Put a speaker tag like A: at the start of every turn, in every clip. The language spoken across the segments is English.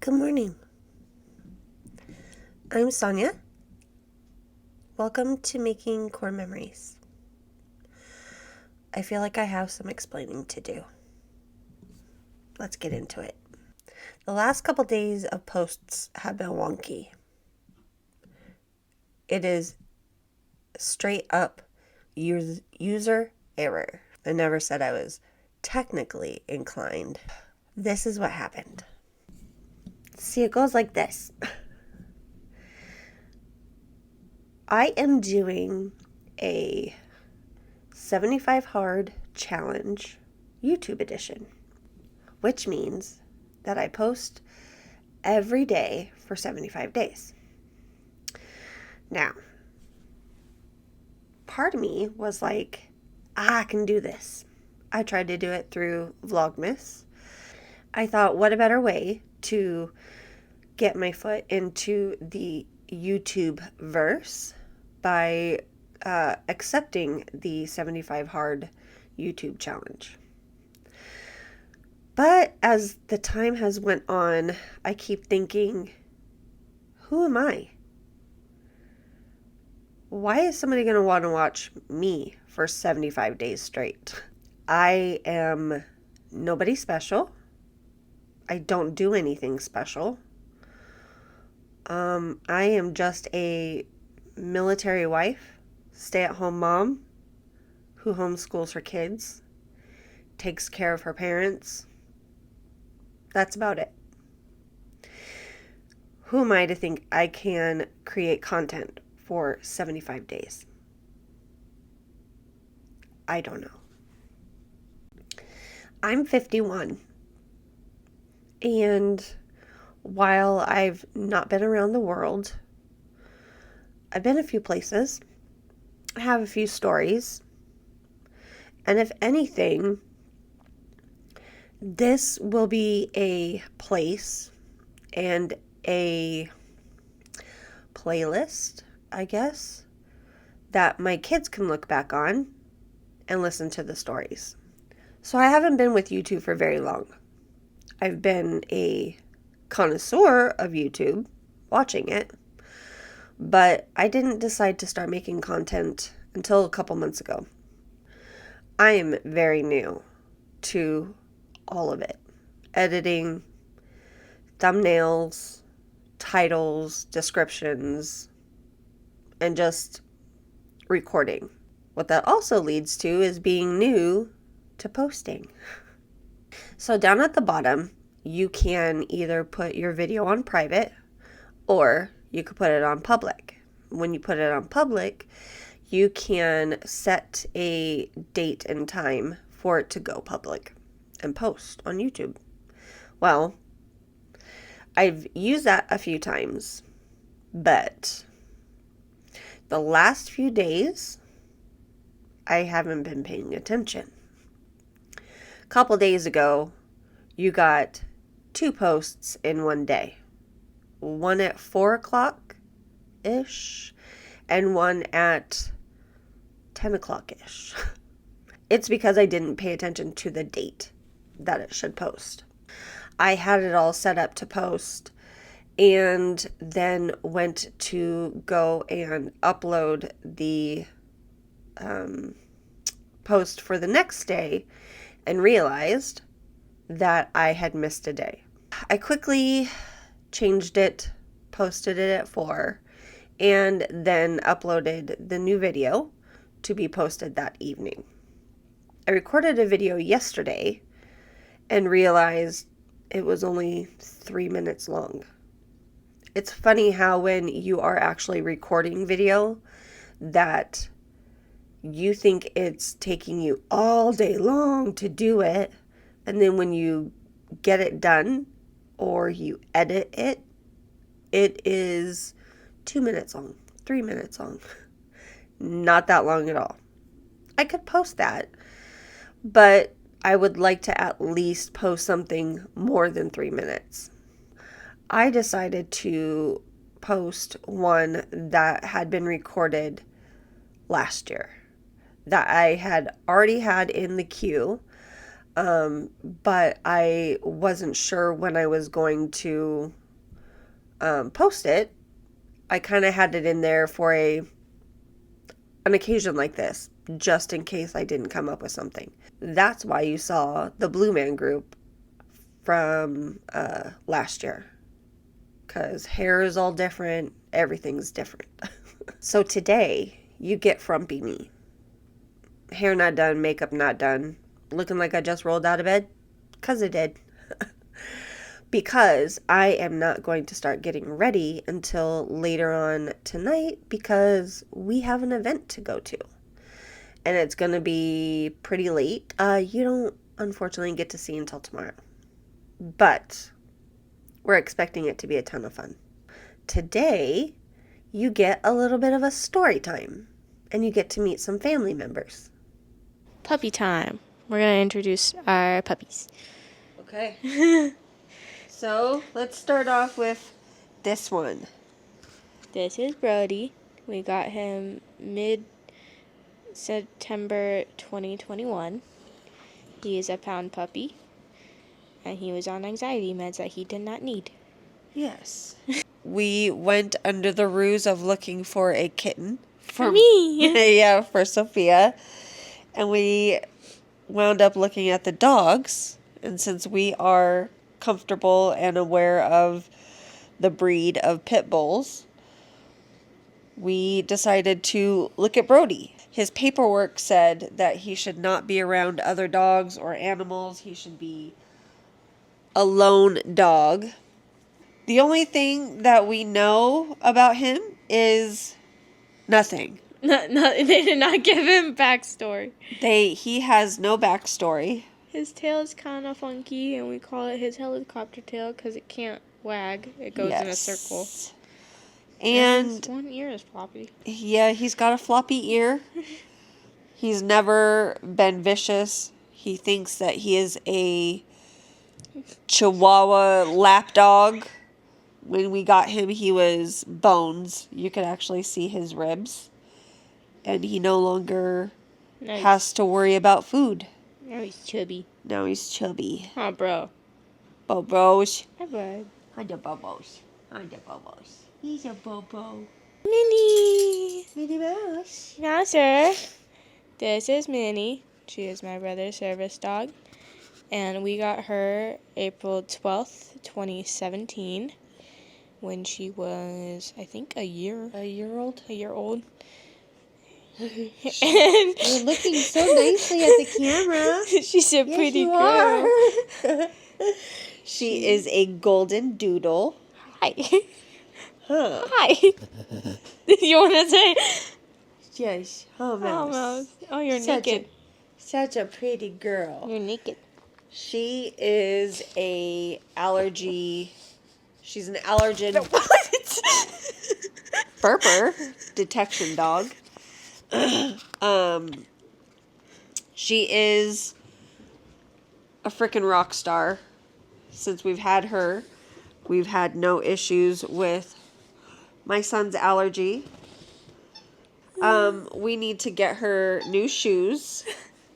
A: Good morning. I'm Sonya. Welcome to Making Core Memories. I feel like I have some explaining to do. Let's get into it. The last couple days of posts have been wonky. It is straight up user error. I never said I was technically inclined. This is what happened. See, it goes like this. I am doing a 75 Hard Challenge YouTube edition, which means that I post every day for 75 days. Now, part of me was like, I can do this. I tried to do it through Vlogmas. I thought, what a better way to get my foot into the YouTube verse by accepting the 75 Hard YouTube challenge. But as the time has went on, I keep thinking, who am I? Why is somebody going to want to watch me for 75 days straight? I am nobody special. I don't do anything special. I am just a military wife, stay-at-home mom who homeschools her kids, takes care of her parents. That's about it. Who am I to think I can create content for 75 days? I don't know. I'm 51, and while I've not been around the world, I've been a few places. I have a few stories. And if anything, this will be a place and a playlist, I guess, that my kids can look back on and listen to the stories. So I haven't been with YouTube for very long. I've been a connoisseur of YouTube, watching it, but I didn't decide to start making content until a couple months ago. I am very new to all of it. Editing, thumbnails, titles, descriptions, and just recording. What that also leads to is being new to posting. So down at the bottom, you can either put your video on private or you could put it on public. When you put it on public, you can set a date and time for it to go public and post on YouTube. Well, I've used that a few times, but the last few days, I haven't been paying attention. A couple days ago, you got 2 posts in one day. One at 4 o'clock-ish and one at 10 o'clock-ish. It's because I didn't pay attention to the date that it should post. I had it all set up to post and then went to go and upload the post for the next day and realized that I had missed a day. I quickly changed it, posted it at 4, and then uploaded the new video to be posted that evening. I recorded a video yesterday and realized it was only 3 minutes long. It's funny how when you are actually recording video that you think it's taking you all day long to do it, and then when you get it done or you edit it, it is 2 minutes long, 3 minutes long. Not that long at all. I could post that, but I would like to at least post something more than 3 minutes. I decided to post one that had been recorded last year, that I had already had in the queue. But I wasn't sure when I was going to post it. I kind of had it in there for an occasion like this, just in case I didn't come up with something. That's why you saw the Blue Man Group from last year, because hair is all different, everything's different. So today you get frumpy me. Hair not done, makeup not done, looking like I just rolled out of bed, because I did. Because I am not going to start getting ready until later on tonight, because we have an event to go to. And it's going to be pretty late. You don't, unfortunately, get to see until tomorrow. But we're expecting it to be a ton of fun. Today, you get a little bit of a story time. And you get to meet some family members.
B: Puppy time. We're going to introduce our puppies.
A: Okay. So, let's start off with this one.
B: This is Brody. We got him mid-September 2021. He is a pound puppy, and he was on anxiety meds that he did not need.
A: Yes. We went under the ruse of looking for a kitten.
B: For me!
A: Yeah, for Sophia. And we wound up looking at the dogs. And since we are comfortable and aware of the breed of pit bulls, we decided to look at Brody. His paperwork said that he should not be around other dogs or animals. He should be a lone dog. The only thing that we know about him is nothing.
B: No, they did not give him backstory.
A: He has no backstory.
B: His tail is kind of funky, and we call it his helicopter tail because it can't wag. It goes in a circle.
A: And
B: his one ear is floppy.
A: Yeah, he's got a floppy ear. He's never been vicious. He thinks that he is a Chihuahua lap dog. When we got him, he was bones. You could actually see his ribs. And he no longer has to worry about food.
B: Now he's chubby.
A: Oh,
B: bro.
A: Bobos.
B: Hi, bud.
A: Hi, the Bobos. He's a Bobo.
B: Minnie
A: Mouse.
B: Mouser. This is Minnie. She is my brother's service dog. And we got her April 12th, 2017. When she was, I think, a year old.
A: And you're looking so nicely at the camera.
B: She's a pretty girl.
A: She is a golden doodle.
B: Hi.
A: Huh.
B: Hi. You want to say?
A: Yes. Oh, Mouse.
B: Oh, you're naked.
A: Such a pretty girl.
B: You're naked.
A: She is a allergy. She's an allergen.
B: What?
A: Burper detection dog. She is a freaking rock star. Since we've had her, we've had no issues with my son's allergy. We need to get her new shoes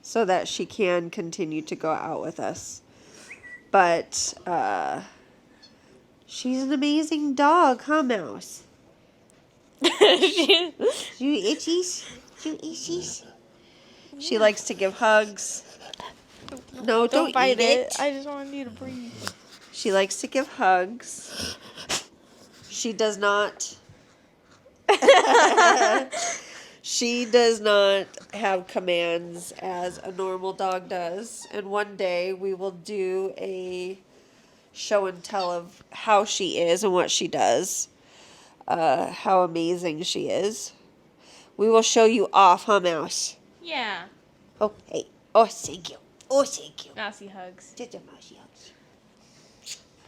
A: so that she can continue to go out with us. But she's an amazing dog, huh, Mouse? You itchies? She likes to give hugs. No, don't
B: bite
A: eat it.
B: I just wanted you to breathe.
A: She likes to give hugs. She does not. She does not have commands as a normal dog does. And one day we will do a show and tell of how she is and what she does. How amazing she is. We will show you off, huh, Mouse?
B: Yeah.
A: Oh, hey. Oh, thank you.
B: Mousy hugs.
A: Just a mousey hugs.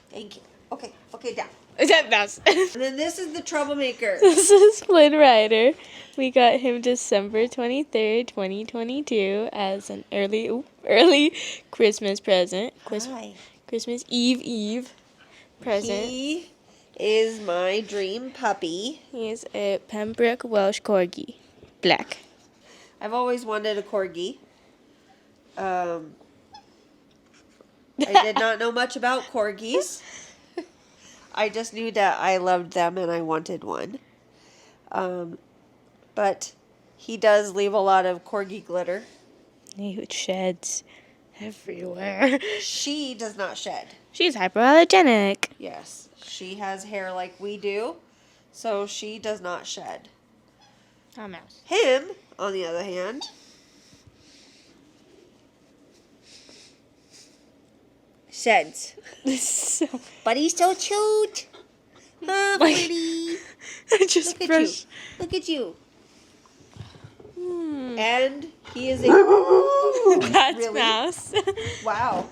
A: Thank you. Okay, down.
B: Is that Mouse?
A: And then this is the troublemaker.
B: This is Flynn Ryder. We got him December 23rd, 2022 as an early Christmas present.
A: Hi.
B: Christmas Eve present.
A: He is my dream puppy.
B: He's a Pembroke Welsh Corgi. Black.
A: I've always wanted a corgi. I did not know much about corgis. I just knew that I loved them and I wanted one. But he does leave a lot of corgi glitter.
B: He sheds everywhere.
A: She does not shed.
B: She's hypoallergenic.
A: Yes, she has hair like we do, so she does not shed.
B: Oh, mouse.
A: Him, on the other hand, sheds. But he's so cute. Oh, pretty.
B: I just
A: Look at
B: brushed.
A: you. Look at you.
B: Hmm.
A: And he is a...
B: That's
A: Really?
B: mouse.
A: Wow.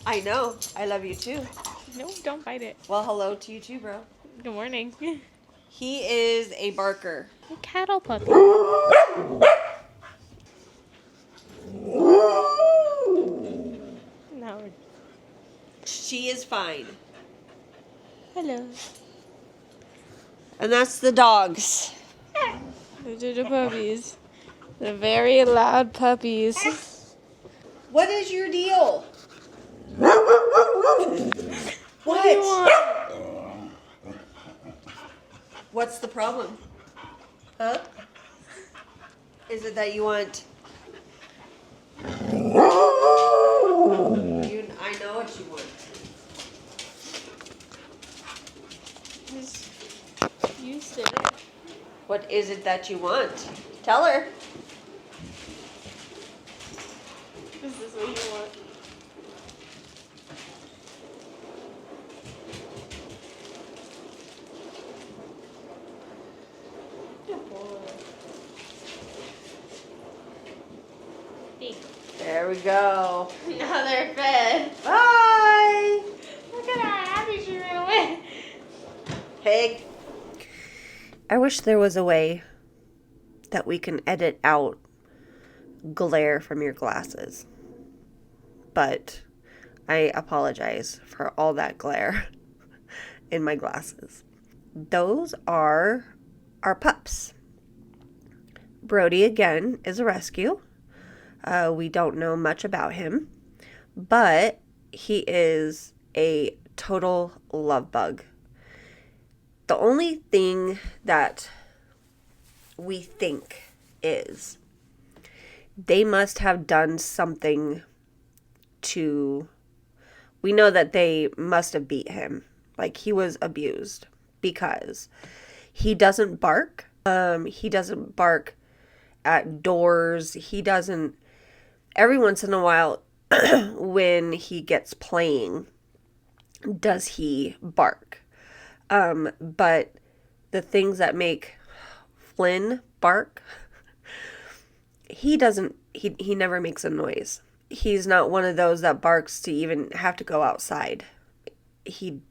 A: I know. I love you too.
B: No, don't bite it.
A: Well, hello to you too, bro.
B: Good morning.
A: He is a barker.
B: A cattle puppy. No.
A: She is fine.
B: Hello.
A: And that's the dogs.
B: Those are the puppies. The very loud puppies.
A: What is your deal?
B: What do you want?
A: What's the problem? Huh? Is it that you want... I know what you want.
B: You sit.
A: What is it that you want? Tell her.
B: Is this what you want? Good boy.
A: There we go.
B: Now they're fed.
A: Bye.
B: Look at how happy she ran away.
A: Pig. I wish there was a way that we can edit out glare from your glasses. But I apologize for all that glare in my glasses. Those are our pups. Brody, again, is a rescue. We don't know much about him, but he is a total love bug. The only thing that we think is they must have done something to... We know that they must have beat him. Like, he was abused because he doesn't bark. He doesn't bark at doors. He doesn't... Every once in a while, when he gets playing, does he bark. But the things that make Flynn bark, he doesn't, he never makes a noise. He's not one of those that barks to even have to go outside. He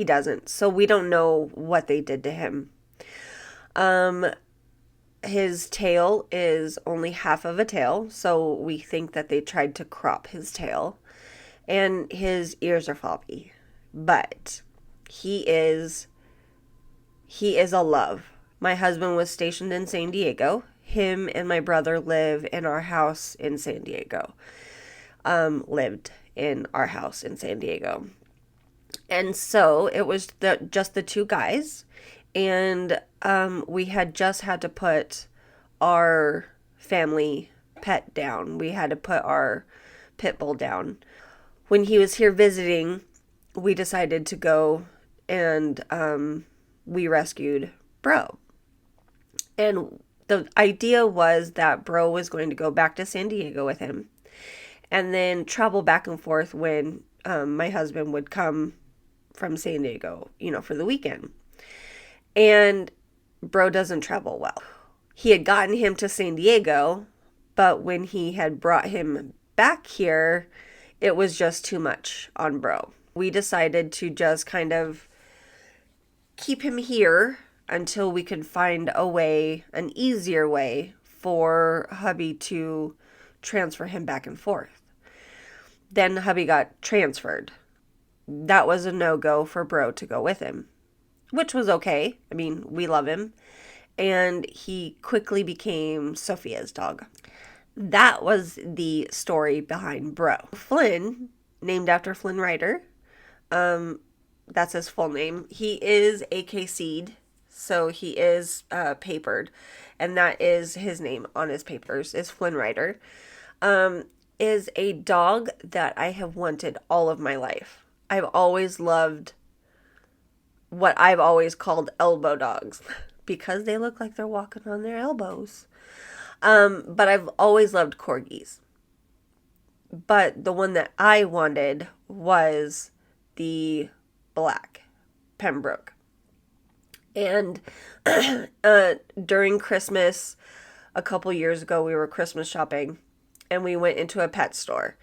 A: doesn't. So we don't know what they did to him. His tail is only half of a tail, so we think that they tried to crop his tail. And his ears are floppy. But he is a love. My husband was stationed in San Diego. Him and my brother live in our house in San Diego. Lived in our house in San Diego. And so it was just the two guys. And we had just had to put our family pet down. We had to put our pit bull down. When he was here visiting, we decided to go and we rescued Bro. And the idea was that Bro was going to go back to San Diego with him and then travel back and forth when my husband would come from San Diego, for the weekend. And Bro doesn't travel well. He had gotten him to San Diego, but when he had brought him back here, it was just too much on Bro. We decided to just kind of keep him here until we could find a way, an easier way for hubby to transfer him back and forth. Then hubby got transferred. That was a no-go for Bro to go with him, which was okay. I mean, we love him. And he quickly became Sophia's dog. That was the story behind Bro. Flynn, named after Flynn Rider, that's his full name. He is AKC'd, so he is papered, and that is his name on his papers, is Flynn Rider. Is a dog that I have wanted all of my life. I've always loved what I've always called elbow dogs because they look like they're walking on their elbows. But I've always loved corgis. But the one that I wanted was the black Pembroke. And during Christmas, a couple years ago, we were Christmas shopping and we went into a pet store.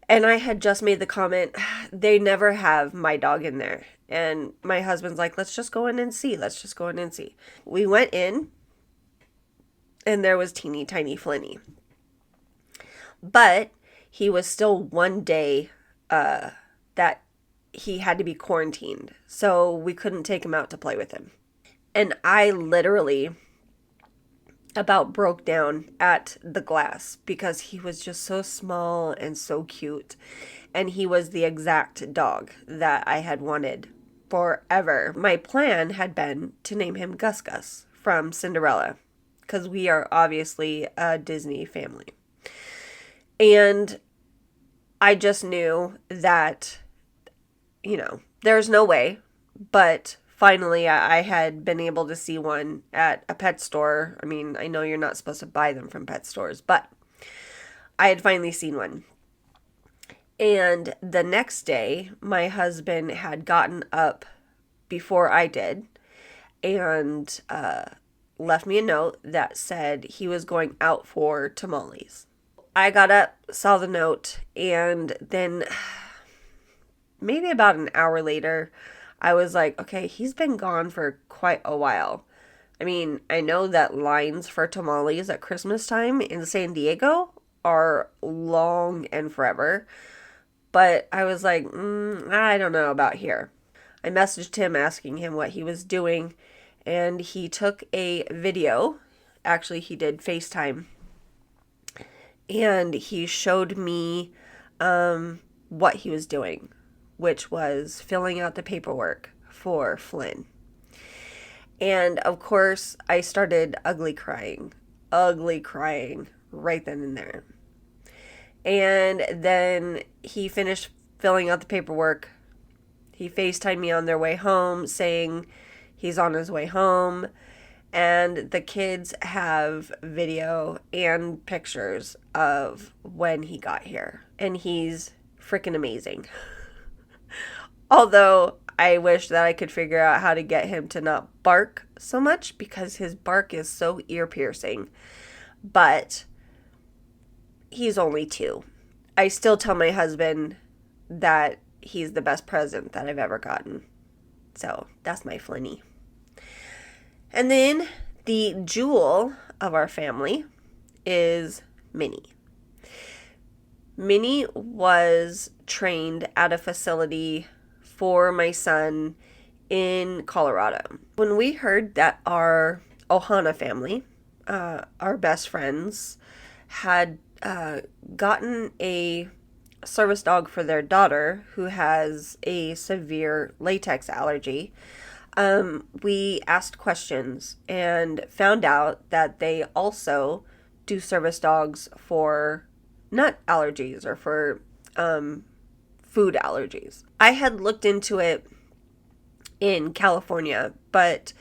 A: And I had just made the comment, they never have my dog in there. And my husband's like, let's just go in and see. Let's just go in and see. We went in and there was teeny tiny Flinny. But he was still 1 day that he had to be quarantined. So we couldn't take him out to play with him. And I literally about broke down at the glass because he was just so small and so cute. And he was the exact dog that I had wanted forever. My plan had been to name him Gus Gus from Cinderella because we are obviously a Disney family. And I just knew that, there's no way. But finally, I had been able to see one at a pet store. I mean, I know you're not supposed to buy them from pet stores, but I had finally seen one. And the next day, my husband had gotten up before I did and left me a note that said he was going out for tamales. I got up, saw the note, and then maybe about an hour later, I was like, okay, he's been gone for quite a while. I mean, I know that lines for tamales at Christmas time in San Diego are long and forever, but I was like, I don't know about here. I messaged him asking him what he was doing, and he took a video. Actually, he did FaceTime. And he showed me what he was doing, which was filling out the paperwork for Flynn. And of course, I started ugly crying right then and there. And then he finished filling out the paperwork. He FaceTimed me on their way home saying he's on his way home. And the kids have video and pictures of when he got here. And he's freaking amazing. Although I wish that I could figure out how to get him to not bark so much because his bark is so ear-piercing. But he's only 2. I still tell my husband that he's the best present that I've ever gotten. So that's my Flinny. And then the jewel of our family is Minnie. Minnie was trained at a facility for my son in Colorado. When we heard that our Ohana family, our best friends, had gotten a service dog for their daughter who has a severe latex allergy, we asked questions and found out that they also do service dogs for nut allergies or for food allergies. I had looked into it in California, but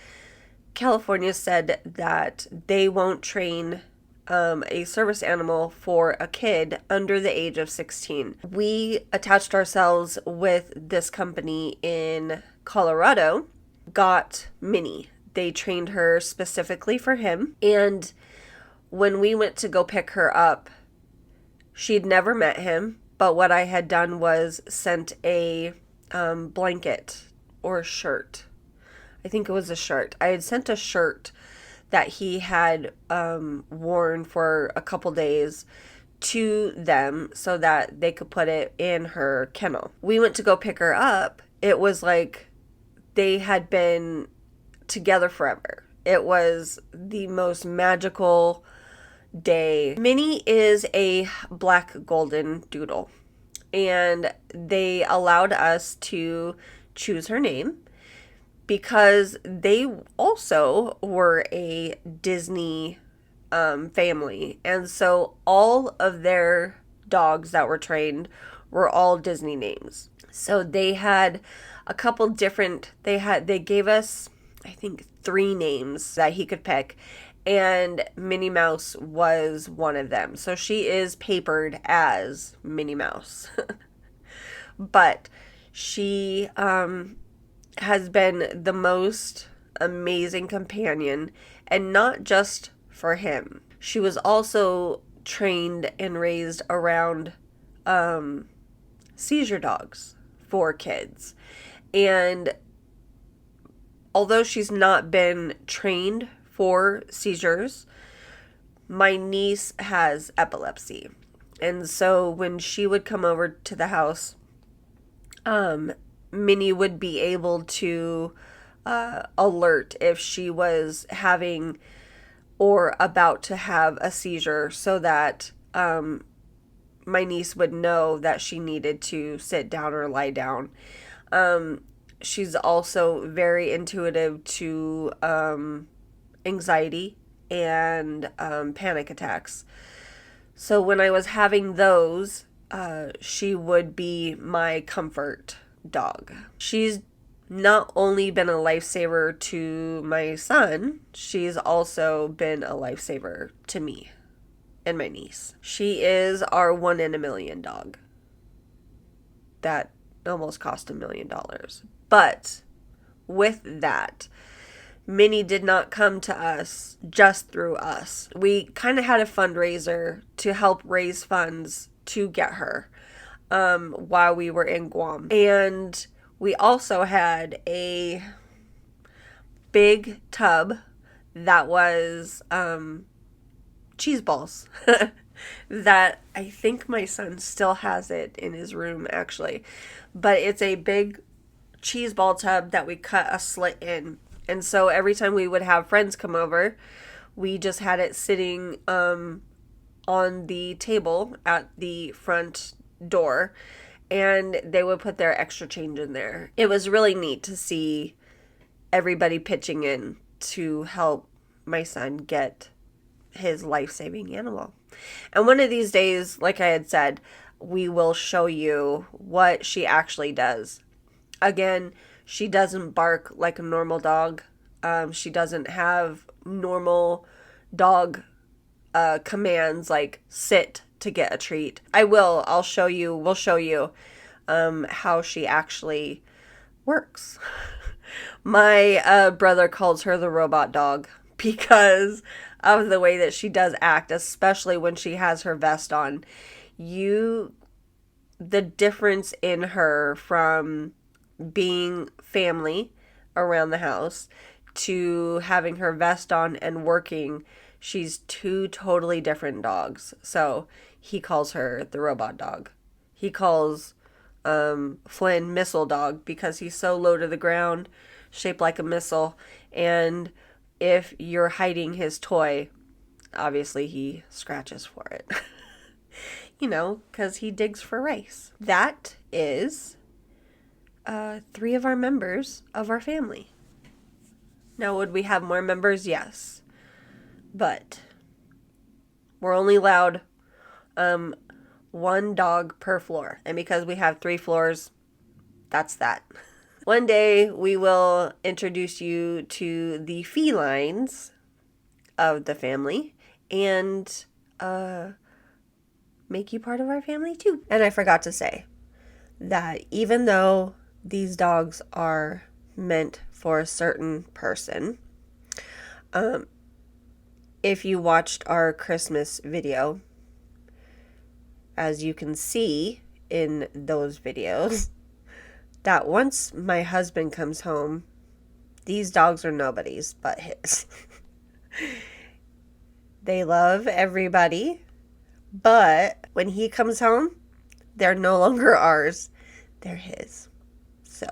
A: California said that they won't train a service animal for a kid under the age of 16. We attached ourselves with this company in Colorado, got Minnie. They trained her specifically for him. And when we went to go pick her up, she'd never met him. But what I had done was sent a blanket or a shirt. I think it was a shirt. I had sent a shirt that he had worn for a couple days to them so that they could put it in her kennel. We went to go pick her up. It was like they had been together forever. It was the most magical day. Minnie is a black golden doodle, and they allowed us to choose her name because they also were a Disney family. And so all of their dogs that were trained were all Disney names. So they had a couple different, they gave us, I think, 3 names that he could pick. And Minnie Mouse was one of them. So she is papered as Minnie Mouse. But she has been the most amazing companion, and not just for him. She was also trained and raised around seizure dogs for kids. And although she's not been trained for seizures, my niece has epilepsy. And so when she would come over to the house, Minnie would be able to alert if she was having or about to have a seizure, so that my niece would know that she needed to sit down or lie down. She's also very intuitive to anxiety and panic attacks. So when I was having those, she would be my comfort dog. She's not only been a lifesaver to my son, she's also been a lifesaver to me and my niece. She is our 1 in a million dog. That almost cost $1 million. But with that, Minnie did not come to us just through us. We kind of had a fundraiser to help raise funds to get her while we were in Guam. And we also had a big tub that was cheese balls that I think my son still has it in his room, actually. But it's a big cheese ball tub that we cut a slit in. And so every time we would have friends come over, we just had it sitting on the table at the front door, and they would put their extra change in there. It was really neat to see everybody pitching in to help my son get his life-saving animal. And one of these days, like I had said, we will show you what she actually does. Again, she doesn't bark like a normal dog. She doesn't have normal dog commands like sit to get a treat. We'll show you how she actually works. My brother calls her the robot dog because of the way that she does act, especially when she has her vest on. The difference in her from being family around the house to having her vest on and working, she's 2 totally different dogs. So he calls her the robot dog. He calls Flynn missile dog because he's so low to the ground, shaped like a missile. And if you're hiding his toy, obviously he scratches for it. Because he digs for rice. That is 3 of our members of our family. Now, would we have more members? Yes. But we're only allowed 1 dog per floor. And because we have 3 floors, that's that. One day we will introduce you to the felines of the family and make you part of our family too. And I forgot to say that even though these dogs are meant for a certain person, if you watched our Christmas video, as you can see in those videos, that once my husband comes home, these dogs are nobody's but his. They love everybody, but when he comes home, they're no longer ours, they're his. So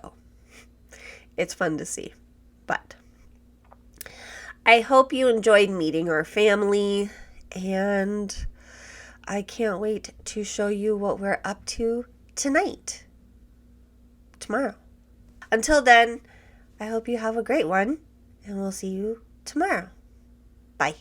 A: it's fun to see. But I hope you enjoyed meeting our family, and I can't wait to show you what we're up to tomorrow. Until then, I hope you have a great one, and we'll see you tomorrow. Bye.